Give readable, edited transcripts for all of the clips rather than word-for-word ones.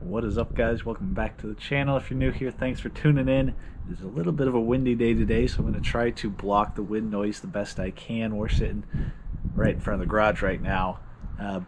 What is up, guys? Welcome back to the channel. If you're new here, thanks for tuning in. It is a little bit of a windy day today, so I'm going to try to block the wind noise the best I can. We're sitting right in front of the garage right now.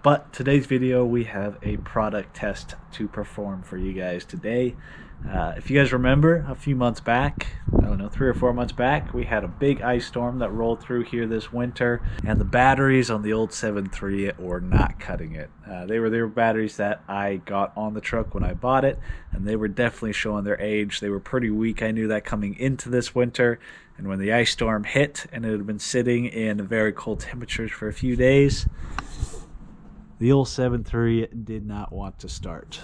But today's video, we have a product test to perform for you guys today. If you guys remember, a few months back, I don't know, 3 or 4 months back, we had a big ice storm that rolled through here this winter, and the batteries on the old 7.3 were not cutting it. They were batteries that I got on the truck when I bought it, and they were definitely showing their age. They were pretty weak. I knew that coming into this winter, and when the ice storm hit and it had been sitting in very cold temperatures for a few days, the old 7.3 did not want to start.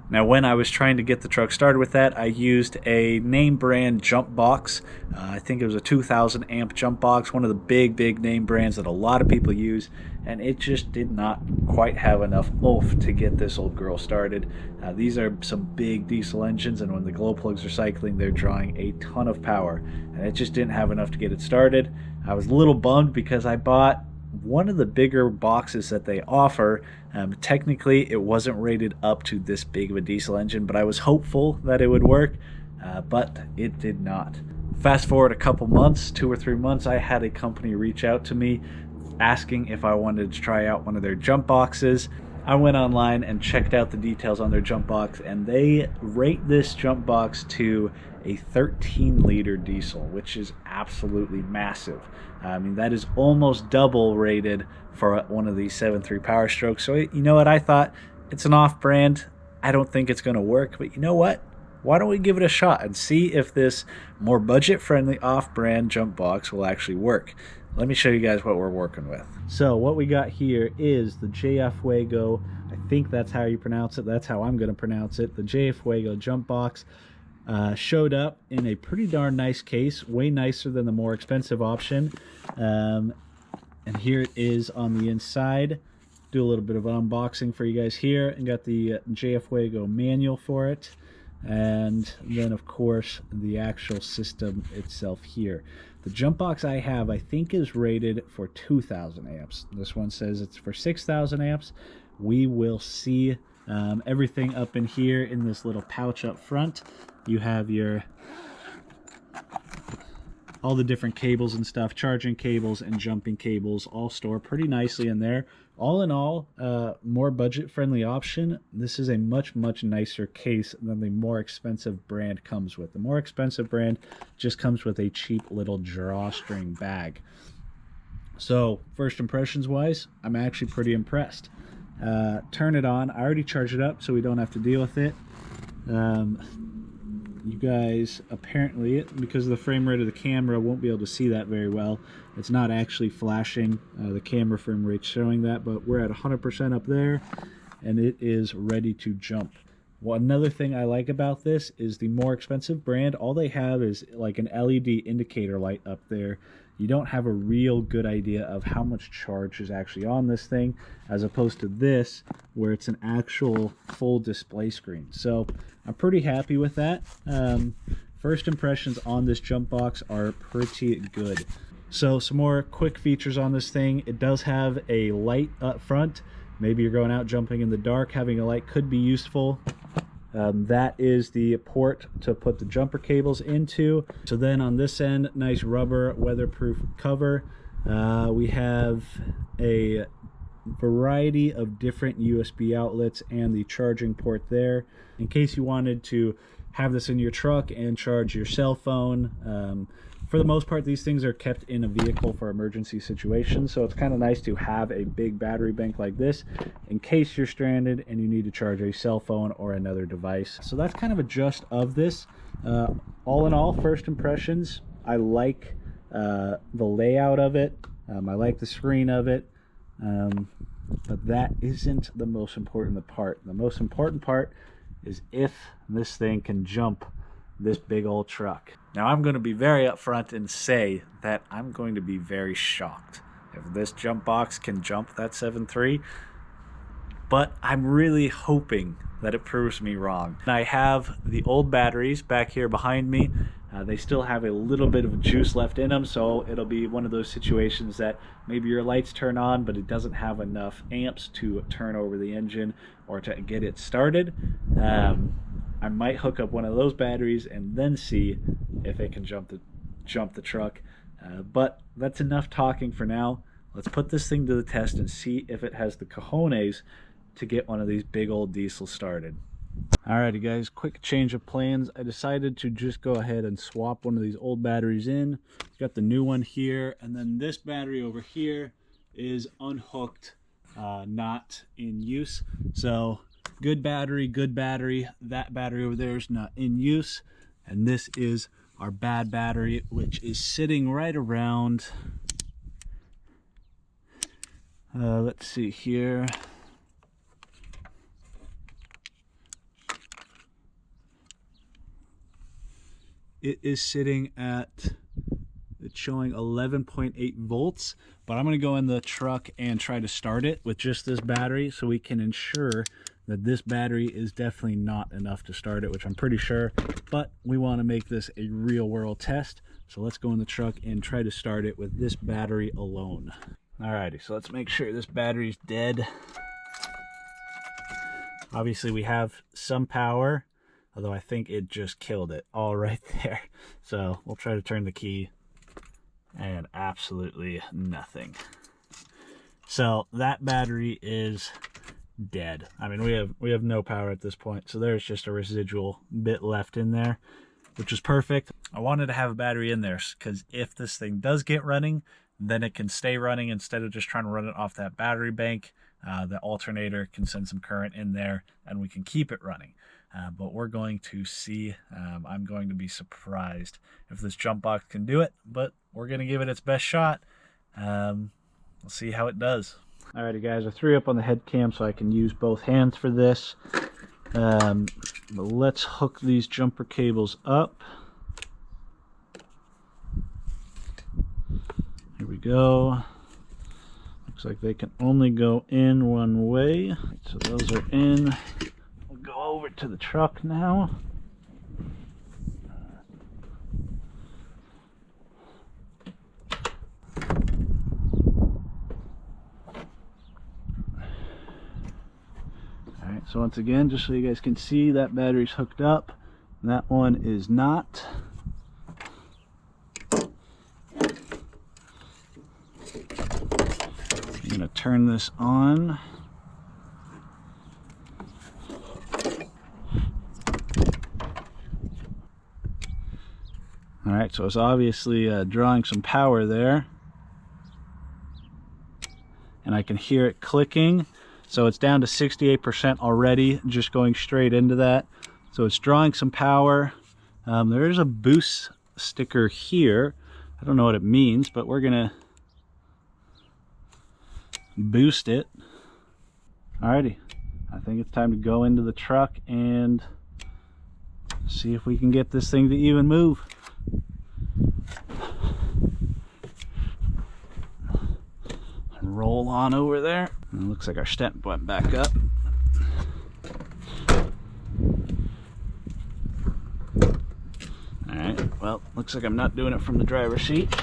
Now, when I was trying to get the truck started with that, I used a name brand jump box. I think it was a 2000 amp jump box, one of the big name brands that a lot of people use, and it just did not quite have enough oomph to get this old girl started. These are some big diesel engines, and when the glow plugs are cycling, they're drawing a ton of power, and it just didn't have enough to get it started. I was a little bummed because I bought one of the bigger boxes that they offer. Technically it wasn't rated up to this big of a diesel engine, but I was hopeful that it would work, but it did not. Fast forward a couple months, 2 or 3 months, I had a company reach out to me asking if I wanted to try out one of their jump boxes. I went online and checked out the details on their jump box, and they rate this jump box to a 13-liter diesel, which is absolutely massive. I mean, that is almost double rated for one of these 7.3 Powerstroke. So you know what, I thought, it's an off-brand. I don't think it's going to work, but you know what? Why don't we give it a shot and see if this more budget-friendly off-brand jump box will actually work. Let me show you guys what we're working with. So what we got here is the JFEGWO, I think that's how you pronounce it, that's how I'm going to pronounce it, the JFEGWO jump box. Showed up in a pretty darn nice case, way nicer than the more expensive option. And here it is on the inside. Do a little bit of unboxing for you guys here, and got the JFEGWO manual for it. And then, of course, the actual system itself here. The jump box I have, I think, is rated for 2,000 amps. This one says it's for 6,000 amps. We will see. Everything up in here in this little pouch up front. You have all the different cables and stuff, charging cables and jumping cables, all stored pretty nicely in there. All in all, more budget-friendly option. This is a much nicer case than the more expensive brand comes with. The more expensive brand just comes with a cheap little drawstring bag. So, first impressions wise, I'm actually pretty impressed. Turn it on. I already charged it up so we don't have to deal with it. You guys apparently, because of the frame rate of the camera, won't be able to see that very well. It's not actually flashing the camera frame rate showing that, but we're at 100% up there, and it is ready to jump. Well, another thing I like about this is the more expensive brand, all they have is like an LED indicator light up there. You don't have a real good idea of how much charge is actually on this thing, as opposed to this, where it's an actual full display screen. So I'm pretty happy with that. First impressions on this jump box are pretty good. So some more quick features on this thing. It does have a light up front. Maybe you're going out jumping in the dark, having a light could be useful. That is the port to put the jumper cables into. So then on this end, nice rubber weatherproof cover. We have a variety of different USB outlets and the charging port there. In case you wanted to have this in your truck and charge your cell phone. For the most part, these things are kept in a vehicle for emergency situations, so it's kind of nice to have a big battery bank like this in case you're stranded and you need to charge a cell phone or another device. So that's kind of a gist of this. All in all, first impressions, I like the layout of it. I like the screen of it, but that isn't the most important part. The most important part is if this thing can jump this big old truck. Now, I'm going to be very upfront and say that I'm going to be very shocked if this jump box can jump that 7.3, but I'm really hoping that it proves me wrong. I have the old batteries back here behind me. They still have a little bit of juice left in them, so it'll be one of those situations that maybe your lights turn on, but it doesn't have enough amps to turn over the engine or to get it started. I might hook up one of those batteries and then see if it can jump the truck. But that's enough talking for now. Let's put this thing to the test and see if it has the cojones to get one of these big old diesels started. Alrighty guys, quick change of plans. I decided to just go ahead and swap one of these old batteries in. Got the new one here, and then this battery over here is unhooked, not in use. So good battery, good battery. That battery over there is not in use, and this is our bad battery, which is sitting right around, let's see here, it is sitting at, it's showing 11.8 volts, but I'm going to go in the truck and try to start it with just this battery so we can ensure that this battery is definitely not enough to start it, which I'm pretty sure, but we want to make this a real world test. So let's go in the truck and try to start it with this battery alone. Alrighty, so let's make sure this battery's dead. Obviously we have some power, although I think it just killed it all right there. So we'll try to turn the key, and absolutely nothing. So that battery is dead. I mean, we have no power at this point, so there's just a residual bit left in there, which is perfect. I wanted to have a battery in there because if this thing does get running, then it can stay running instead of just trying to run it off that battery bank. The alternator can send some current in there and we can keep it running. But we're going to see. I'm going to be surprised if this jump box can do it, but we're going to give it its best shot. We'll see how it does. Alrighty guys, I threw up on the head cam so I can use both hands for this. But let's hook these jumper cables up. Here we go. Looks like they can only go in one way. So those are in. We'll go over to the truck now. Alright, so once again, just so you guys can see, that battery's hooked up. And that one is not. I'm going to turn this on. Alright, so it's obviously drawing some power there. And I can hear it clicking. So it's down to 68% already, just going straight into that. So it's drawing some power. There is a boost sticker here. I don't know what it means, but we're going to boost it. Alrighty, I think it's time to go into the truck and see if we can get this thing to even move. Roll on over there. It looks like our step went back up. Alright, well, looks like I'm not doing it from the driver's seat.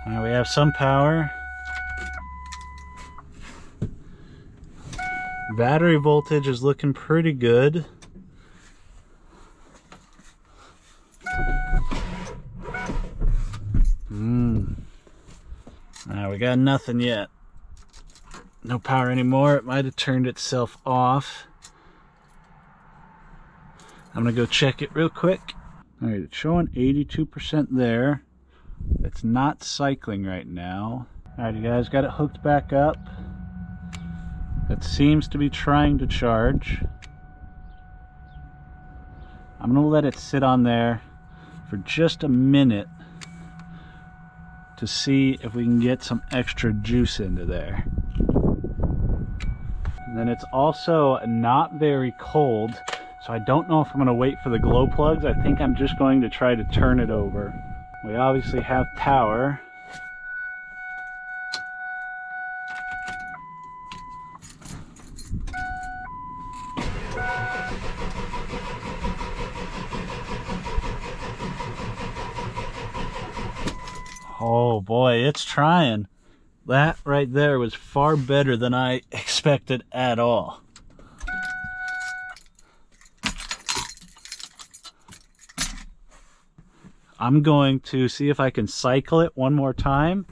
Alright, we have some power. Battery voltage is looking pretty good. We got nothing yet. No power anymore. It might have turned itself off. I'm gonna go check it real quick. Alright, it's showing 82% there. It's not cycling right now. Alright, you guys, got it hooked back up. It seems to be trying to charge. I'm going to let it sit on there for just a minute to see if we can get some extra juice into there. And then it's also not very cold, so I don't know if I'm going to wait for the glow plugs. I think I'm just going to try to turn it over. We obviously have power, Oh boy, it's trying. That right there was far better than I expected at all. I'm going to see if I can cycle it one more time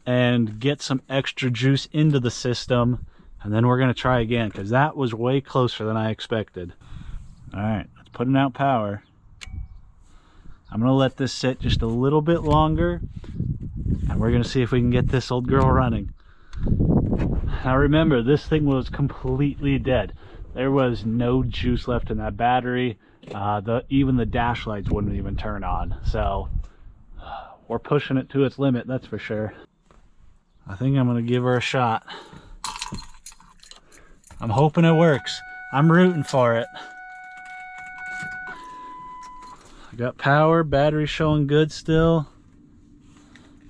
and get some extra juice into the system, and then we're going to try again, because that was way closer than I expected. All right, let's put out power. I'm going to let this sit just a little bit longer, and we're going to see if we can get this old girl running. Now remember, this thing was completely dead. There was no juice left in that battery. Even the dash lights wouldn't even turn on. So we're pushing it to its limit, that's for sure. I think I'm going to give her a shot. I'm hoping it works. I'm rooting for it. I got power, battery showing good still.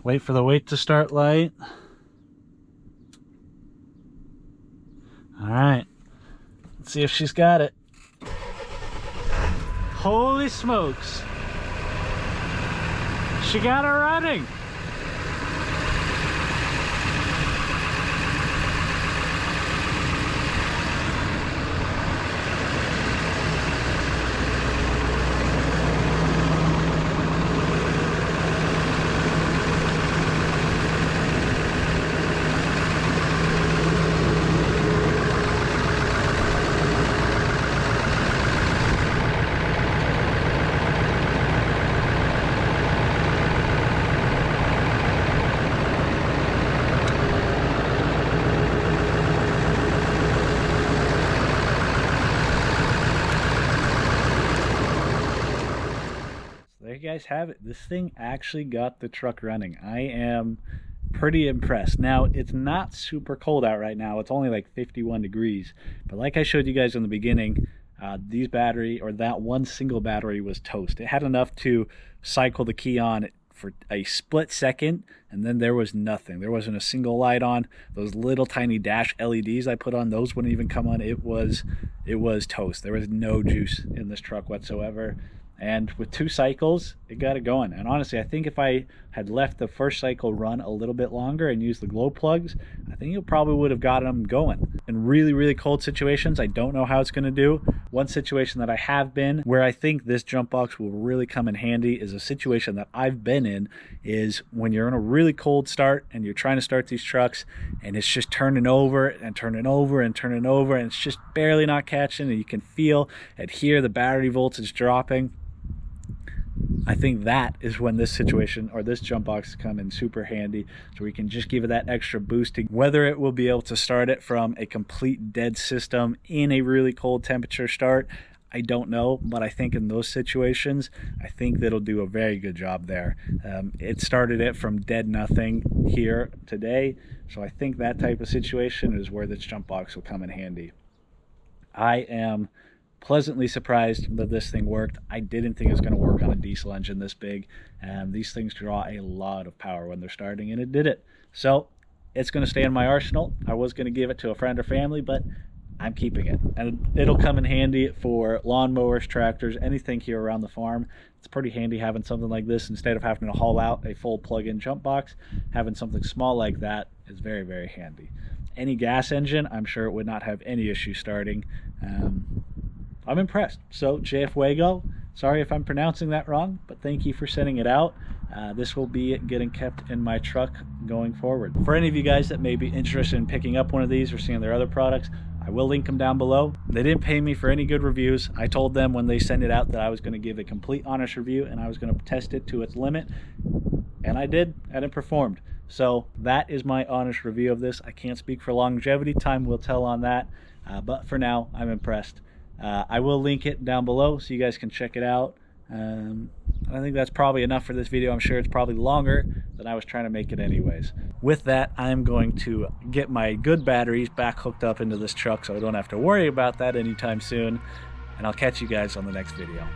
Wait for the weight to start light. All right, let's see if she's got it. Holy smokes. She got her running. There you guys have it. This thing actually got the truck running. I am pretty impressed. Now, it's not super cold out right now. It's only like 51 degrees. But like I showed you guys in the beginning, these battery, or that one single battery, was toast. It had enough to cycle the key on for a split second, and then there was nothing. There wasn't a single light on. Those little tiny dash LEDs I put on, those wouldn't even come on. It was toast. There was no juice in this truck whatsoever. And with 2 cycles, it got it going. And honestly, I think if I had left the first cycle run a little bit longer and used the glow plugs, I think it probably would have got them going. In really, really cold situations, I don't know how it's going to do. One situation that I have been where I think this jump box will really come in handy is a situation that I've been in, is when you're in a really cold start and you're trying to start these trucks and it's just turning over and turning over and turning over, and it's just barely not catching, and you can feel and hear the battery voltage dropping. I think that is when this situation, or this jump box, come in super handy, so we can just give it that extra boosting. Whether it will be able to start it from a complete dead system in a really cold temperature start, I don't know, but I think in those situations, I think that'll do a very good job there. It started it from dead nothing here today, so I think that type of situation is where this jump box will come in handy. I am pleasantly surprised that this thing worked. I didn't think it was going to work on a diesel engine this big. These things draw a lot of power when they're starting, and it did it. So it's going to stay in my arsenal. I was going to give it to a friend or family, but I'm keeping it, and it'll come in handy for lawnmowers, tractors, anything here around the farm. It's pretty handy having something like this instead of having to haul out a full plug-in jump box. Having something small like that is very, very handy. Any gas engine, I'm sure it would not have any issue starting. I'm impressed. So JFEGWO, sorry if I'm pronouncing that wrong, but thank you for sending it out. This will be getting kept in my truck going forward. For any of you guys that may be interested in picking up one of these or seeing their other products, I will link them down below. They didn't pay me for any good reviews. I told them when they sent it out that I was going to give a complete honest review and I was going to test it to its limit, and I did, and it performed. So that is my honest review of this. I can't speak for longevity. Time will tell on that, but for now, I'm impressed. I will link it down below so you guys can check it out. I think that's probably enough for this video. I'm sure it's probably longer than I was trying to make it anyways. With that, I'm going to get my good batteries back hooked up into this truck so I don't have to worry about that anytime soon, and I'll catch you guys on the next video.